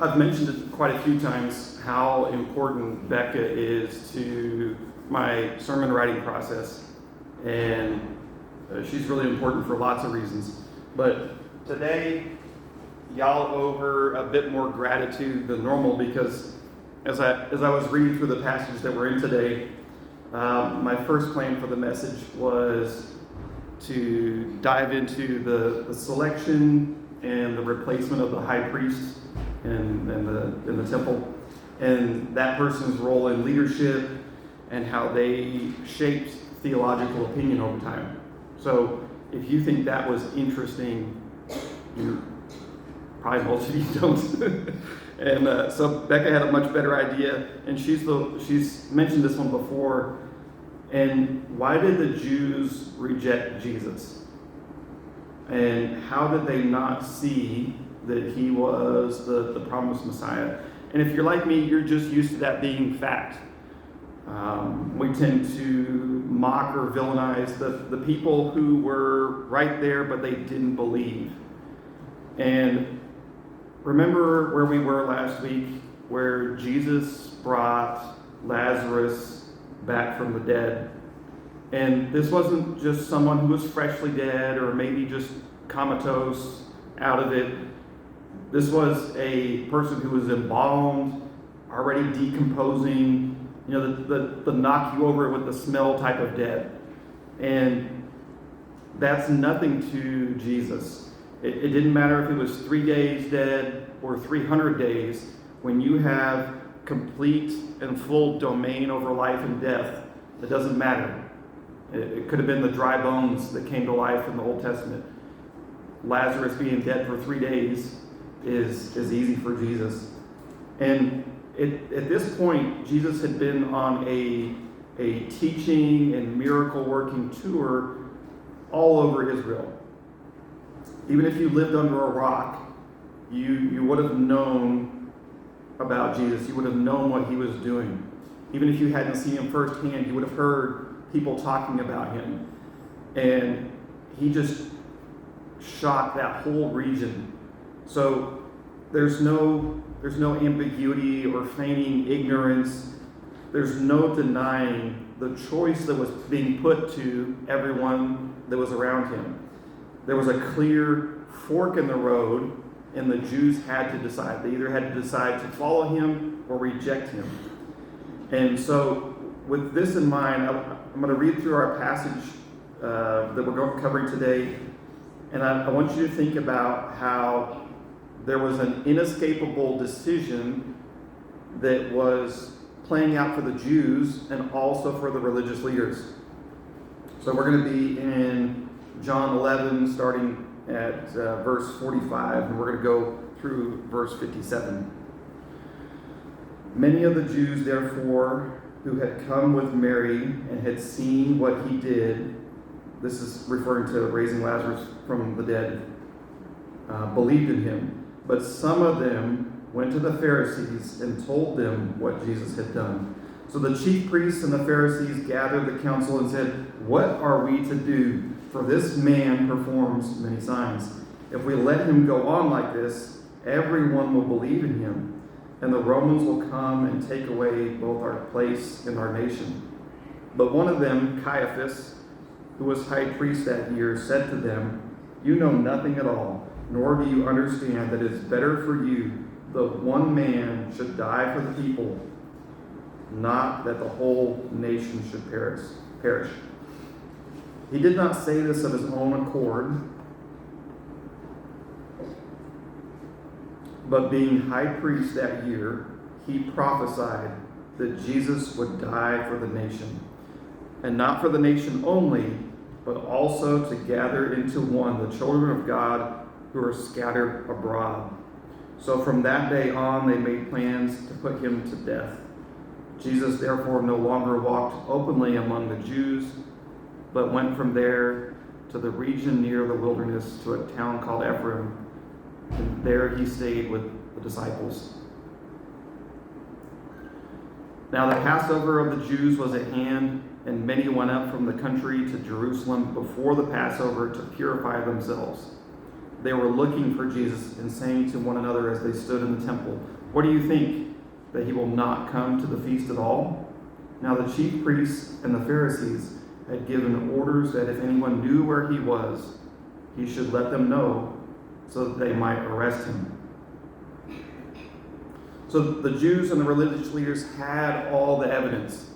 I've mentioned it quite a few times how important Becca is to my sermon writing process, and she's really important for lots of reasons. But today, y'all owe her a bit more gratitude than normal because as I was reading through the passage that we're in today, my first plan for the message was to dive into the selection and the replacement of the high priest in the temple, and that person's role in leadership and how they shaped theological opinion over time. So if you think that was interesting, probably most of you don't. And so Becca had a much better idea, and she's mentioned this one before. And why did the Jews reject Jesus? And how did they not see that he was the promised Messiah? And if you're like me, you're just used to that being fact. We tend to mock or villainize the people who were right there, but they didn't believe. And remember where we were last week, where Jesus brought Lazarus back from the dead. And this wasn't just someone who was freshly dead or maybe just comatose out of it. This was a person who was embalmed, already decomposing, the knock you over with the smell type of dead. And that's nothing to Jesus. It didn't matter if it was 3 days dead or 300 days. When you have complete and full domain over life and death, it doesn't matter. It could have been the dry bones that came to life in the Old Testament. Lazarus being dead for 3 days is easy for Jesus. And at this point, Jesus had been on a teaching and miracle working tour all over Israel. Even if you lived under a rock, you would have known about Jesus. You would have known what he was doing. Even if you hadn't seen him firsthand, you would have heard people talking about him. And he just shocked that whole region. So there's no ambiguity or feigning ignorance. There's no denying the choice that was being put to everyone that was around him. There was a clear fork in the road, and the Jews had to decide. They either had to decide to follow him or reject him. And so with this in mind, I'm going to read through our passage that we're covering today. And I want you to think about how there was an inescapable decision that was playing out for the Jews and also for the religious leaders. So we're going to be in John 11, starting at verse 45, and we're going to go through verse 57. Many of the Jews, therefore, who had come with Mary and had seen what he did, this is referring to raising Lazarus from the dead, believed in him. But some of them went to the Pharisees and told them what Jesus had done. So the chief priests and the Pharisees gathered the council and said, "What are we to do? For this man performs many signs. If we let him go on like this, everyone will believe in him, and the Romans will come and take away both our place and our nation." But one of them, Caiaphas, who was high priest that year, said to them, "You know nothing at all, nor do you understand that it is better for you that one man should die for the people, not that the whole nation should perish." He did not say this of his own accord, but being high priest that year, he prophesied that Jesus would die for the nation, and not for the nation only, but also to gather into one the children of God who are scattered abroad. So from that day on, they made plans to put him to death. Jesus therefore no longer walked openly among the Jews, but went from there to the region near the wilderness to a town called Ephraim, and there he stayed with the disciples. Now the Passover of the Jews was at hand, and many went up from the country to Jerusalem before the Passover to purify themselves. they were looking for Jesus and saying to one another as they stood in the temple, "What do you think, that he will not come to the feast at all?" Now the chief priests and the Pharisees had given orders that if anyone knew where he was, he should let them know so that they might arrest him. So the Jews and the religious leaders had all the evidence.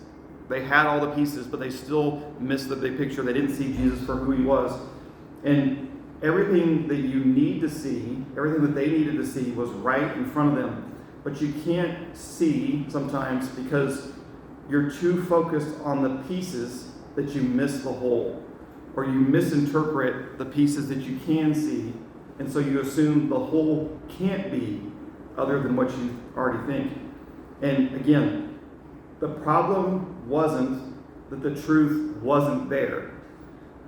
They had all the pieces, but they still missed the big picture. They didn't see Jesus for who he was. And everything that you need to see, everything that they needed to see was right in front of them. But you can't see sometimes because you're too focused on the pieces that you miss the whole. Or you misinterpret the pieces that you can see. And so you assume the whole can't be other than what you already think. And again, the problem wasn't that the truth wasn't there.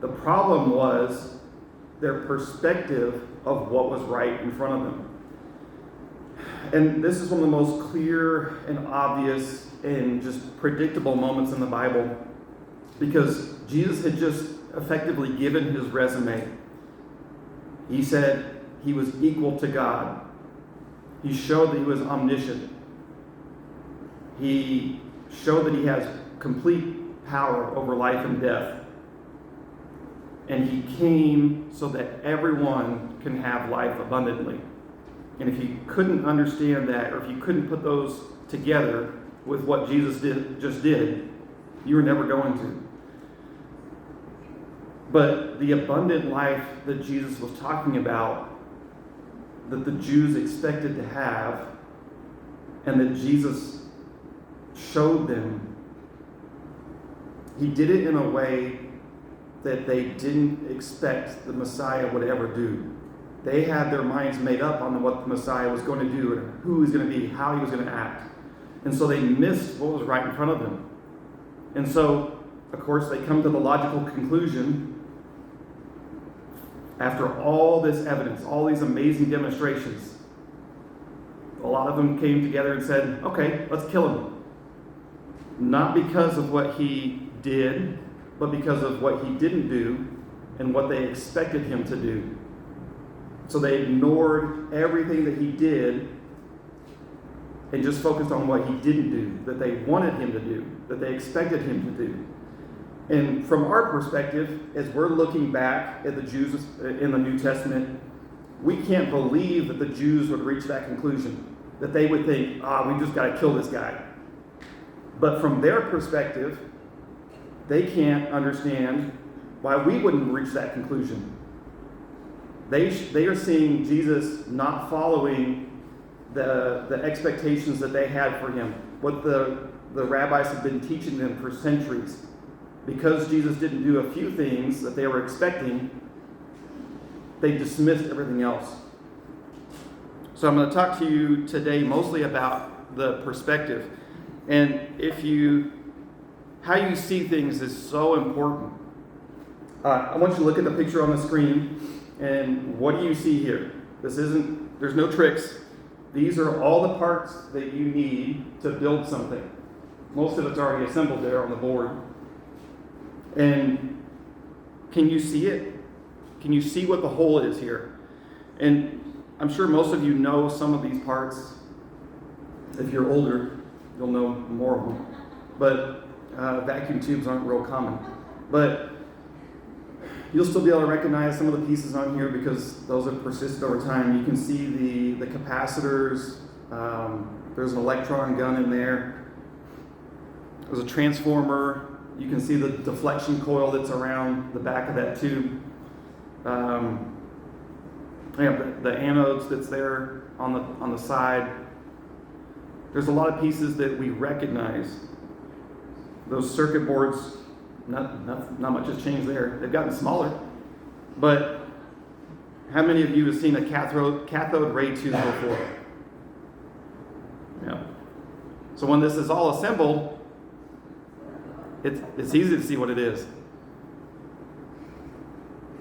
The problem was their perspective of what was right in front of them. And this is one of the most clear and obvious and just predictable moments in the Bible, because Jesus had just effectively given his resume. He said he was equal to God. He showed that he was omniscient. He showed that he has complete power over life and death. And he came so that everyone can have life abundantly. And if you couldn't understand that, or if you couldn't put those together with what Jesus just did, you were never going to. But the abundant life that Jesus was talking about, that the Jews expected to have, and that Jesus showed them, he did it in a way that they didn't expect the Messiah would ever do. They had their minds made up on what the Messiah was going to do, and who he was going to be, how he was going to act. And so they missed what was right in front of them. And so, of course, they come to the logical conclusion, after all this evidence, all these amazing demonstrations, a lot of them came together and said, okay, let's kill him. Not because of what he did, but because of what he didn't do and what they expected him to do. So they ignored everything that he did and just focused on what he didn't do, that they wanted him to do, that they expected him to do. And from our perspective, as we're looking back at the Jews in the New Testament, we can't believe that the Jews would reach that conclusion, that they would think, we just got to kill this guy. But from their perspective, they can't understand why we wouldn't reach that conclusion. They are seeing Jesus not following the expectations that they had for him, what the rabbis have been teaching them for centuries. Because Jesus didn't do a few things that they were expecting, they dismissed everything else. So I'm going to talk to you today mostly about the perspective. And how you see things is so important. I want you to look at the picture on the screen, and what do you see here? There's no tricks. These are all the parts that you need to build something. Most of it's already assembled there on the board. And can you see it? Can you see what the whole is here? And I'm sure most of you know some of these parts. If you're older, you'll know more of them. But vacuum tubes aren't real common. But you'll still be able to recognize some of the pieces on here because those have persisted over time. You can see the capacitors. There's an electron gun in there. There's a transformer. You can see the deflection coil that's around the back of that tube. The anodes that's there on the side. There's a lot of pieces that we recognize. Those circuit boards, not much has changed there. They've gotten smaller. But how many of you have seen a cathode ray tube before? Yeah. So when this is all assembled, it's easy to see what it is.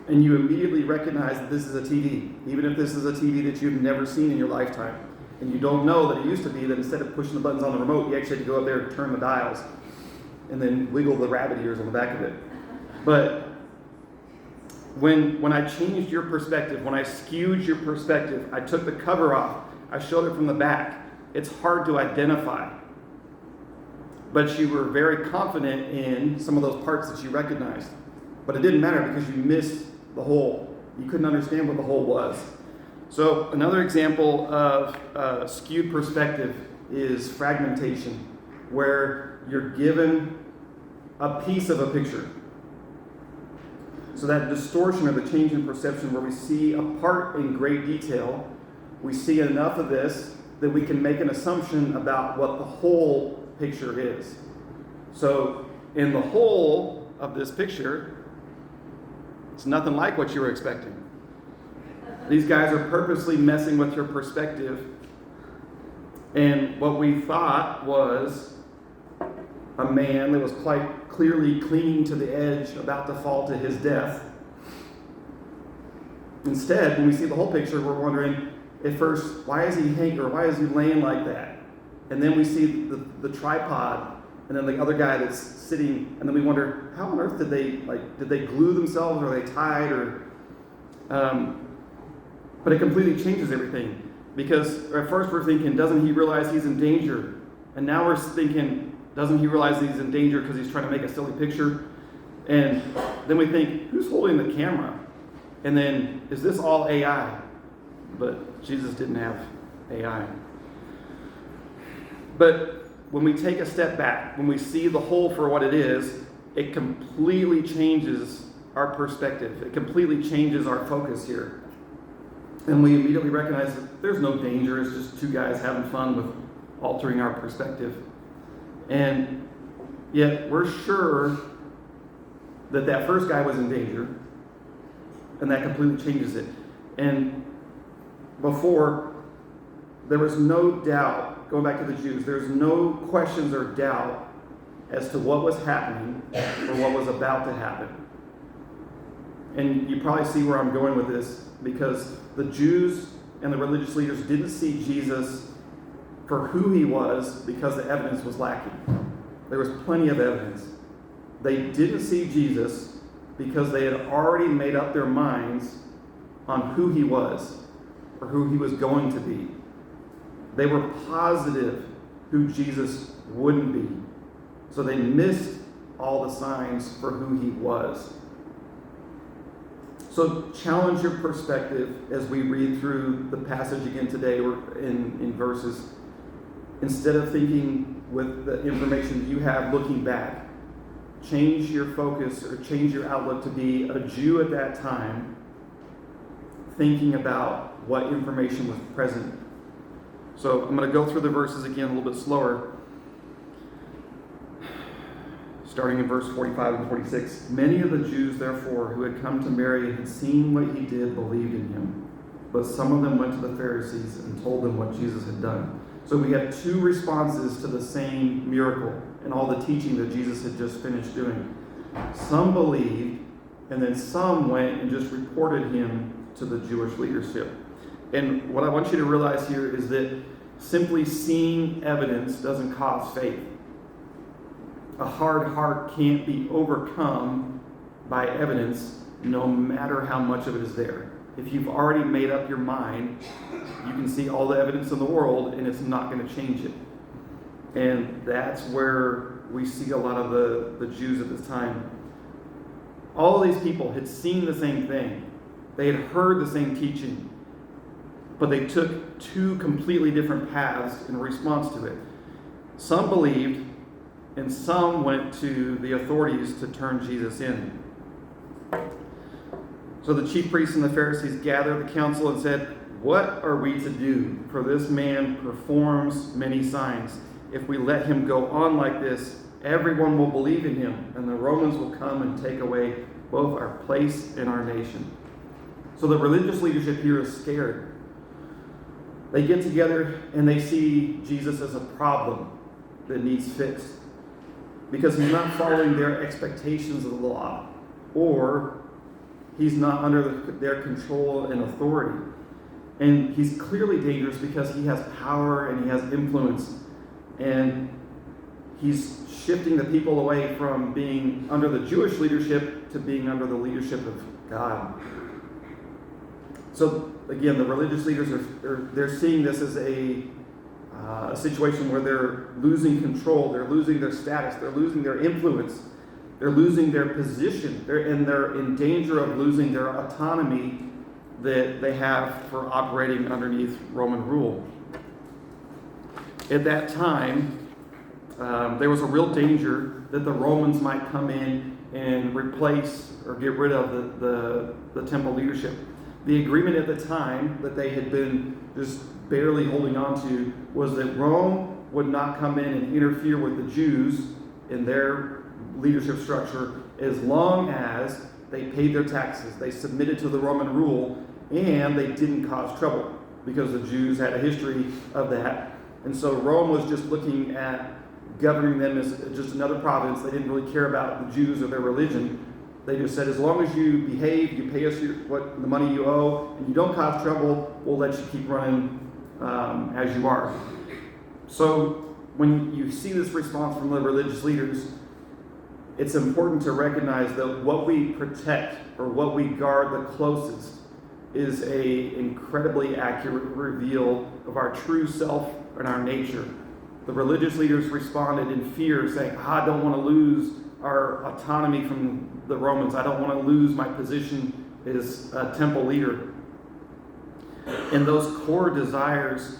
And you immediately recognize that this is a TV, even if this is a TV that you've never seen in your lifetime. And you don't know that it used to be that instead of pushing the buttons on the remote, you actually had to go up there and turn the dials and then wiggle the rabbit ears on the back of it. But When I changed your perspective, when I skewed your perspective, I took the cover off, I showed it from the back, it's hard to identify. But you were very confident in some of those parts that you recognized. But it didn't matter because you missed the whole. You couldn't understand what the whole was. So another example of skewed perspective is fragmentation, where you're given a piece of a picture. So that distortion or the change in perception where we see a part in great detail, we see enough of this that we can make an assumption about what the whole picture is. So in the whole of this picture, it's nothing like what you were expecting. These guys are purposely messing with your perspective. And what we thought was a man that was quite clearly clinging to the edge, about to fall to his death. Instead, when we see the whole picture, we're wondering at first, why is he laying like that? And then we see the tripod, and then the other guy that's sitting, and then we wonder, how on earth did they glue themselves, or are they tied, or but it completely changes everything. Because at first we're thinking, doesn't he realize he's in danger? And now we're thinking, doesn't he realize he's in danger because he's trying to make a silly picture? And then we think, who's holding the camera? And then, is this all AI? But Jesus didn't have AI. But when we take a step back, when we see the whole for what it is, it completely changes our perspective. It completely changes our focus here. And we immediately recognize that there's no danger. It's just two guys having fun with altering our perspective. And yet we're sure that first guy was in danger. And that completely changes it. And before, there was no doubt, going back to the Jews, there's no questions or doubt as to what was happening or what was about to happen. And you probably see where I'm going with this, because the Jews and the religious leaders didn't see Jesus for who he was because the evidence was lacking. There was plenty of evidence. They didn't see Jesus because they had already made up their minds on who he was or who he was going to be. They were positive who Jesus wouldn't be. So they missed all the signs for who he was. So challenge your perspective as we read through the passage again today, or in verses. Instead of thinking with the information you have looking back, change your focus or change your outlook to be a Jew at that time, thinking about what information was present. So I'm going to go through the verses again a little bit slower. Starting in verse 45 and 46. Many of the Jews, therefore, who had come to Mary and had seen what he did, believed in him. But some of them went to the Pharisees and told them what Jesus had done. So we have two responses to the same miracle and all the teaching that Jesus had just finished doing. Some believed, and then some went and just reported him to the Jewish leadership. And what I want you to realize here is that simply seeing evidence doesn't cause faith. A hard heart can't be overcome by evidence, no matter how much of it is there. If you've already made up your mind, you can see all the evidence in the world and it's not going to change it. And that's where we see a lot of the Jews at this time. All of these people had seen the same thing. They had heard the same teaching, but they took two completely different paths in response to it. Some believed, and some went to the authorities to turn Jesus in. So the chief priests and the Pharisees gathered the council and said, "What are we to do? For this man performs many signs. If we let him go on like this, everyone will believe in him, and the Romans will come and take away both our place and our nation." So the religious leadership here is scared. They get together and they see Jesus as a problem that needs fixed, because he's not following their expectations of the law, or he's not under their control and authority. And he's clearly dangerous because he has power and he has influence. And he's shifting the people away from being under the Jewish leadership to being under the leadership of God. So again, the religious leaders they're seeing this as a situation where they're losing control, they're losing their status, they're losing their influence, they're losing their position, they're in danger of losing their autonomy that they have for operating underneath Roman rule. At that time, there was a real danger that the Romans might come in and replace or get rid of the temple leadership. The agreement at the time that they had been just barely holding on to was that Rome would not come in and interfere with the Jews in their leadership structure as long as they paid their taxes, they submitted to the Roman rule, and they didn't cause trouble, because the Jews had a history of that. And so Rome was just looking at governing them as just another province. They didn't really care about the Jews or their religion. They just said, as long as you behave, you pay us the money you owe, and you don't cause trouble, we'll let you keep running as you are. So when you see this response from the religious leaders, it's important to recognize that what we protect or what we guard the closest is a incredibly accurate reveal of our true self and our nature. The religious leaders responded in fear, saying, I don't want to lose our autonomy from the Romans. I don't want to lose my position as a temple leader. And those core desires,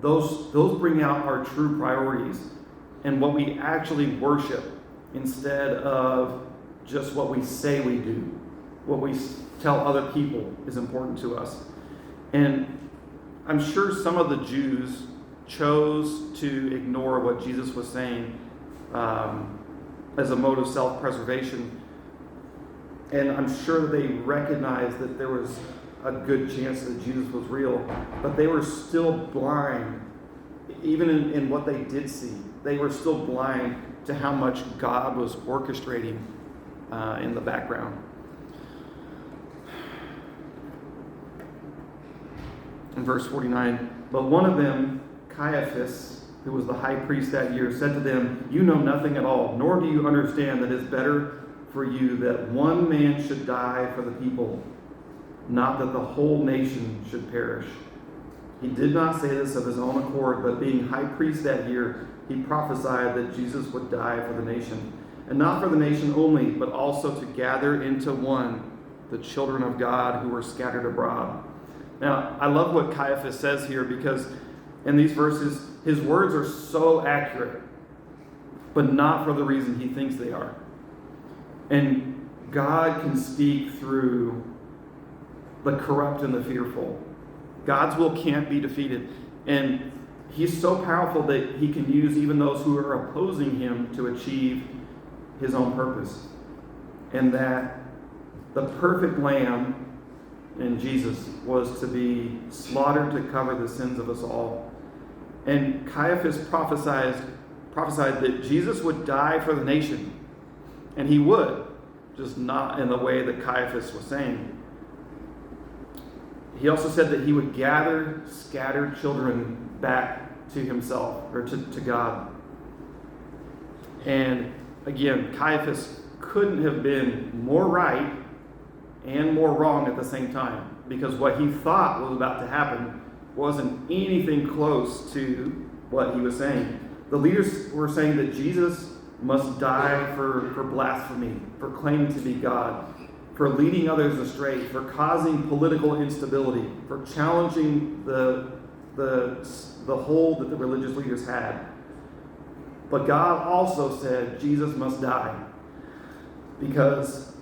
those bring out our true priorities and what we actually worship instead of just what we say we do, what we tell other people is important to us. And I'm sure some of the Jews chose to ignore what Jesus was saying as a mode of self-preservation. And I'm sure they recognized that there was a good chance that Jesus was real, but they were still blind. Even in what they did see, they were still blind to how much God was orchestrating in the background. In verse 49, but one of them, Caiaphas, who was the high priest that year, said to them, you know nothing at all, nor do you understand that it's better for you that one man should die for the people, not that the whole nation should perish. He did not say this of his own accord, but being high priest that year, he prophesied that Jesus would die for the nation, and not for the nation only, but also to gather into one the children of God who were scattered abroad. Now, I love what Caiaphas says here, because in these verses, his words are so accurate, but not for the reason he thinks they are. And God can speak through the corrupt and the fearful. God's will can't be defeated. And he's so powerful that he can use even those who are opposing him to achieve his own purpose. And that the perfect lamb in Jesus was to be slaughtered to cover the sins of us all. And Caiaphas prophesied that Jesus would die for the nation. And he would, just not in the way that Caiaphas was saying. He also said that he would gather scattered children back to himself, or to God. And again, Caiaphas couldn't have been more right and more wrong at the same time, because what he thought was about to happen wasn't anything close to what he was saying. The leaders were saying that Jesus must die for blasphemy, for claiming to be God, for leading others astray, for causing political instability, for challenging the hold that the religious leaders had. But God also said Jesus must die, because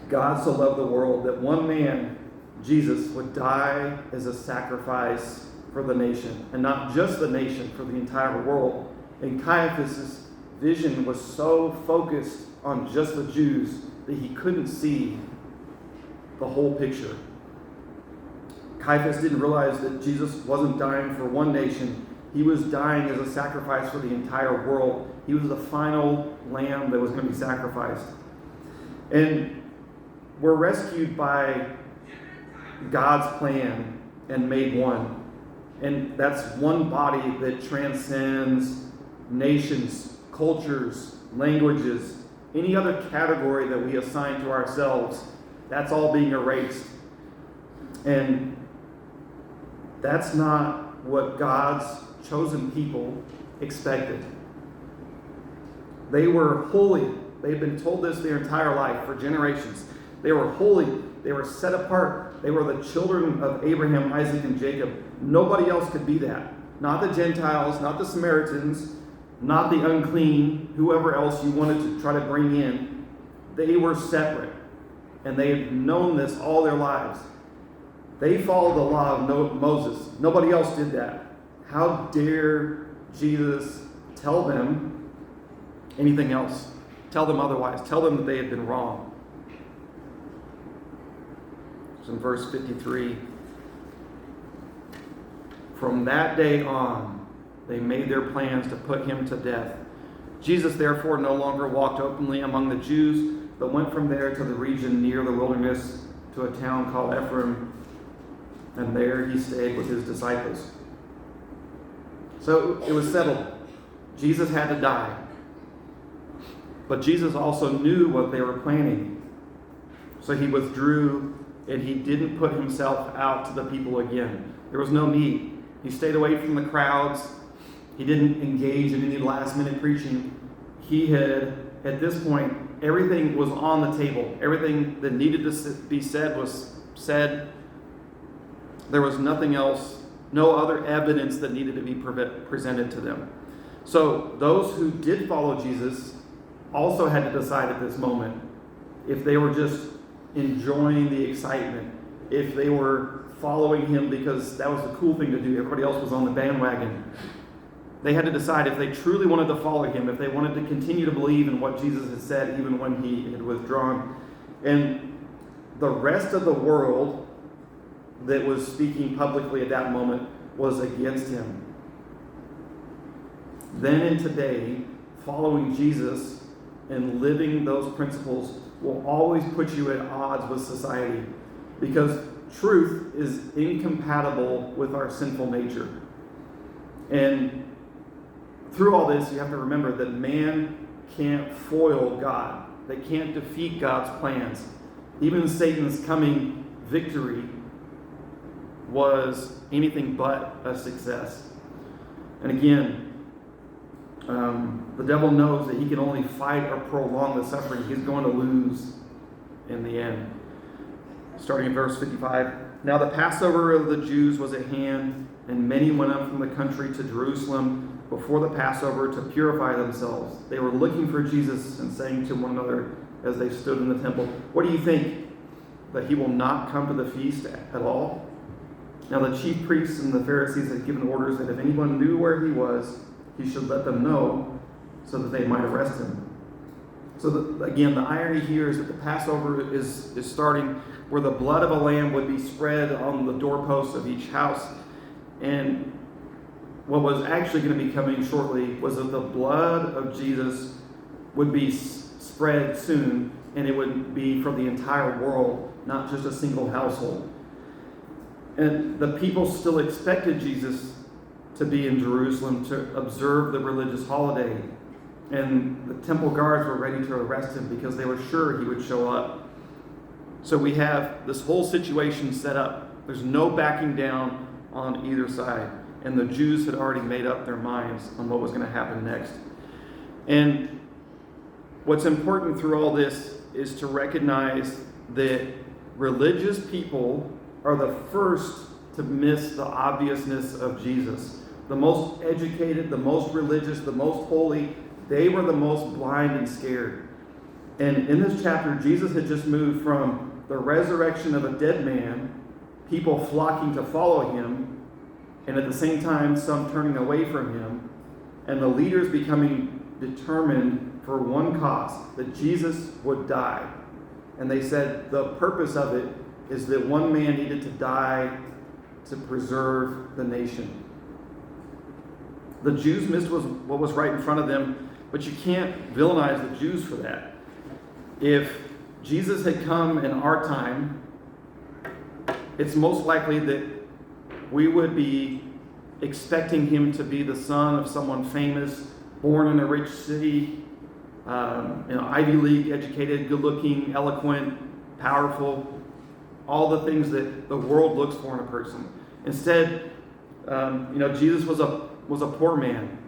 God so loved the world that one man, Jesus, would die as a sacrifice for the nation, and not just the nation, for the entire world. And Caiaphas' vision was so focused on just the Jews that he couldn't see the whole picture. Caiaphas didn't realize that Jesus wasn't dying for one nation. He was dying as a sacrifice for the entire world. He was the final lamb that was going to be sacrificed. And we're rescued by God's plan and made one. And that's one body that transcends nations, cultures, languages, any other category that we assign to ourselves. That's all being erased. And that's not what God's chosen people expected. They were holy. They've been told this their entire life for generations. They were holy. They were set apart. They were the children of Abraham, Isaac, and Jacob. Nobody else could be that. Not the Gentiles, not the Samaritans, not the unclean, whoever else you wanted to try to bring in. They were separate. And they had known this all their lives. They followed the law of Moses. Nobody else did that. How dare Jesus tell them anything else? Tell them otherwise. Tell them that they had been wrong. It's in verse 53. From that day on, they made their plans to put him to death. Jesus therefore no longer walked openly among the Jews, but went from there to the region near the wilderness, to a town called Ephraim, and there he stayed with his disciples. So it was settled. Jesus had to die. But Jesus also knew what they were planning. So he withdrew, and he didn't put himself out to the people again. There was no need. He stayed away from the crowds. He didn't engage in any last-minute preaching. He had, at this point, everything was on the table. Everything that needed to be said was said. There was nothing else, no other evidence that needed to be presented to them. So those who did follow Jesus also had to decide at this moment if they were just enjoying the excitement, if they were following him because that was the cool thing to do. Everybody else was on the bandwagon. They had to decide if they truly wanted to follow him, if they wanted to continue to believe in what Jesus had said even when he had withdrawn. And the rest of the world that was speaking publicly at that moment was against him. Then and today, following Jesus and living those principles will always put you at odds with society, because truth is incompatible with our sinful nature. And through all this, you have to remember that man can't foil God. They can't defeat God's plans. Even Satan's coming victory was anything but a success. And again, the devil knows that he can only fight or prolong the suffering. He's going to lose in the end. Starting in verse 55. Now the Passover of the Jews was at hand, and many went up from the country to Jerusalem before the Passover to purify themselves. They were looking for Jesus and saying to one another as they stood in the temple, "What do you think? That he will not come to the feast at all?" Now the chief priests and the Pharisees had given orders that if anyone knew where he was, he should let them know so that they might arrest him. So again, the irony here is that the Passover is starting where the blood of a lamb would be spread on the doorposts of each house. And what was actually going to be coming shortly was that the blood of Jesus would be spread soon, and it would be for the entire world, not just a single household. And the people still expected Jesus to be in Jerusalem to observe the religious holiday. And the temple guards were ready to arrest him because they were sure he would show up. So we have this whole situation set up. There's no backing down on either side. And the Jews had already made up their minds on what was going to happen next. And what's important through all this is to recognize that religious people are the first to miss the obviousness of Jesus. The most educated, the most religious, the most holy, they were the most blind and scared. And in this chapter, Jesus had just moved from the resurrection of a dead man, people flocking to follow him, and at the same time, some turning away from him, and the leaders becoming determined for one cause, that Jesus would die. And they said the purpose of it is that one man needed to die to preserve the nation. The Jews missed what was right in front of them, but you can't villainize the Jews for that. If Jesus had come in our time, it's most likely that we would be expecting him to be the son of someone famous, born in a rich city, Ivy League educated, good-looking, eloquent, powerful, all the things that the world looks for in a person. Instead, Jesus was a poor man.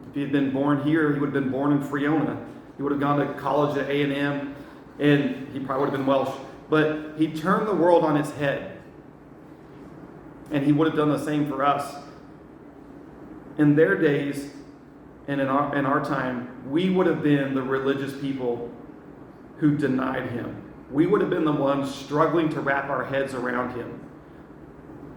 If he had been born here, he would have been born in Friona. He would have gone to college at A&M, and he probably would have been Welsh. But he turned the world on its head. And he would have done the same for us. In their days, and in our time, we would have been the religious people who denied him. We would have been the ones struggling to wrap our heads around him,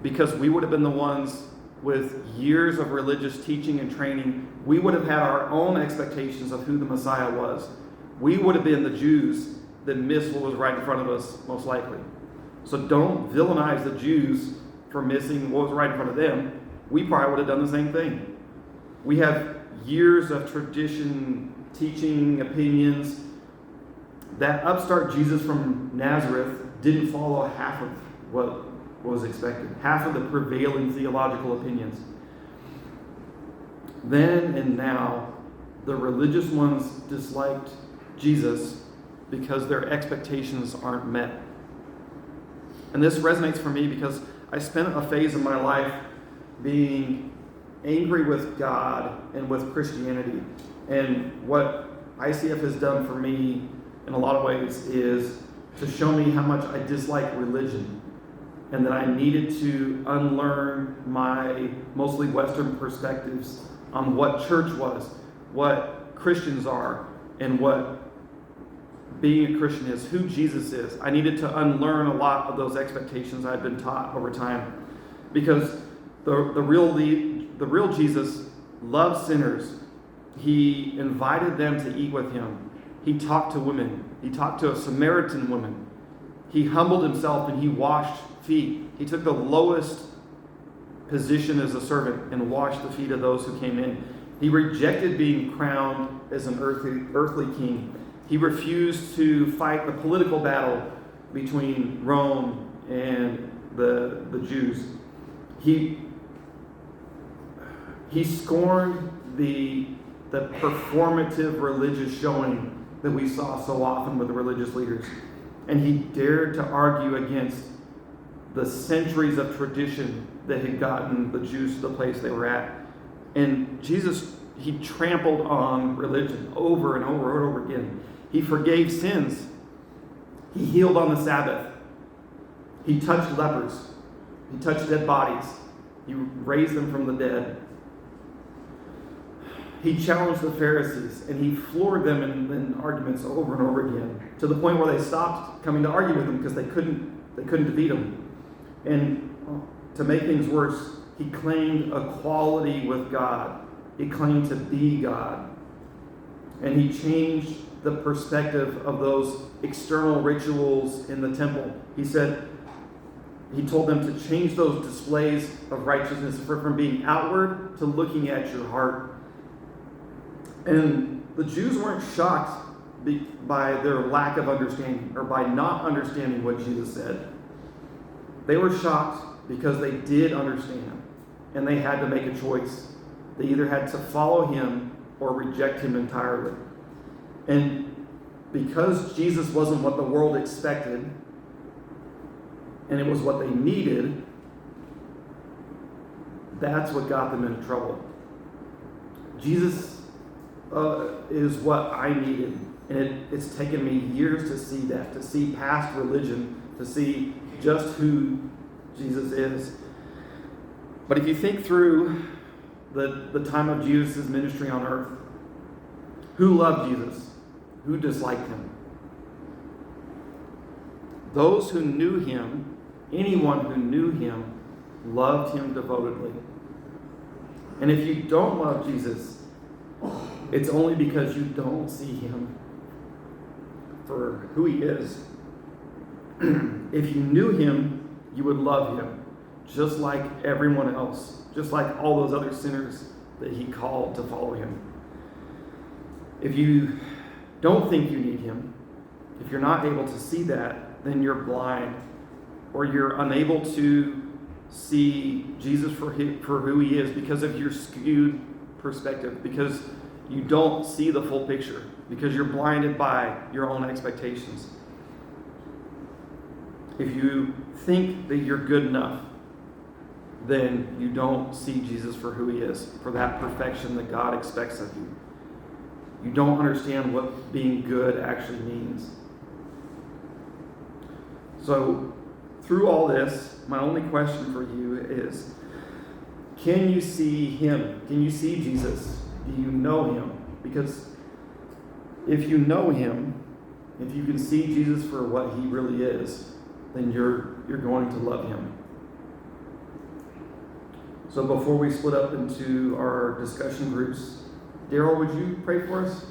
because we would have been the ones with years of religious teaching and training. We would have had our own expectations of who the Messiah was. We would have been the Jews that missed what was right in front of us, most likely. So don't villainize the Jews for missing what was right in front of them. We probably would have done the same thing. We have years of tradition, teaching, opinions. That upstart Jesus from Nazareth didn't follow half of what was expected, half of the prevailing theological opinions. Then and now, the religious ones disliked Jesus because their expectations aren't met. And this resonates for me because I spent a phase of my life being angry with God and with Christianity. And what ICF has done for me in a lot of ways is to show me how much I dislike religion, and that I needed to unlearn my mostly Western perspectives on what church was, what Christians are, and what being a Christian is, who Jesus is. I needed to unlearn a lot of those expectations I had been taught over time, because the real Jesus loved sinners. He invited them to eat with him. He talked to women. He talked to a Samaritan woman. He humbled himself and he washed feet. He took the lowest position as a servant and washed the feet of those who came in. He rejected being crowned as an earthly king. He refused to fight the political battle between Rome and the Jews. He scorned the performative religious showing that we saw so often with the religious leaders. And he dared to argue against the centuries of tradition that had gotten the Jews to the place they were at. And Jesus, he trampled on religion over and over and over again. He forgave sins. He healed on the Sabbath. He touched lepers. He touched dead bodies. He raised them from the dead. He challenged the Pharisees, and he floored them in arguments over and over again, to the point where they stopped coming to argue with him because they couldn't defeat him. And to make things worse, he claimed equality with God. He claimed to be God. And he changed the perspective of those external rituals in the temple. He told them to change those displays of righteousness from being outward to looking at your heart. And the Jews weren't shocked by their lack of understanding or by not understanding what Jesus said. They were shocked because they did understand, and they had to make a choice. They either had to follow him or reject him entirely. And because Jesus wasn't what the world expected, and it was what they needed, that's what got them into trouble. Jesus is what I needed. And it's taken me years to see that, to see past religion, to see just who Jesus is. But if you think through the time of Jesus' ministry on earth, who loved Jesus? Who disliked him? Those who knew him, anyone who knew him, loved him devotedly. And if you don't love Jesus, it's only because you don't see him for who he is. If you knew him, you would love him, just like everyone else, just like all those other sinners that he called to follow him. If you don't think you need him, if you're not able to see that, then you're blind, or you're unable to see Jesus for who he is because of your skewed perspective, because you don't see the full picture, because you're blinded by your own expectations. if you think that you're good enough, then you don't see Jesus for who he is, for that perfection that God expects of you. You don't understand what being good actually means. So, through all this, my only question for you is, can you see him? Can you see Jesus? Do you know him? Because if you know him, if you can see Jesus for what he really is, then you're going to love him. So before we split up into our discussion groups, Daryl, would you pray for us?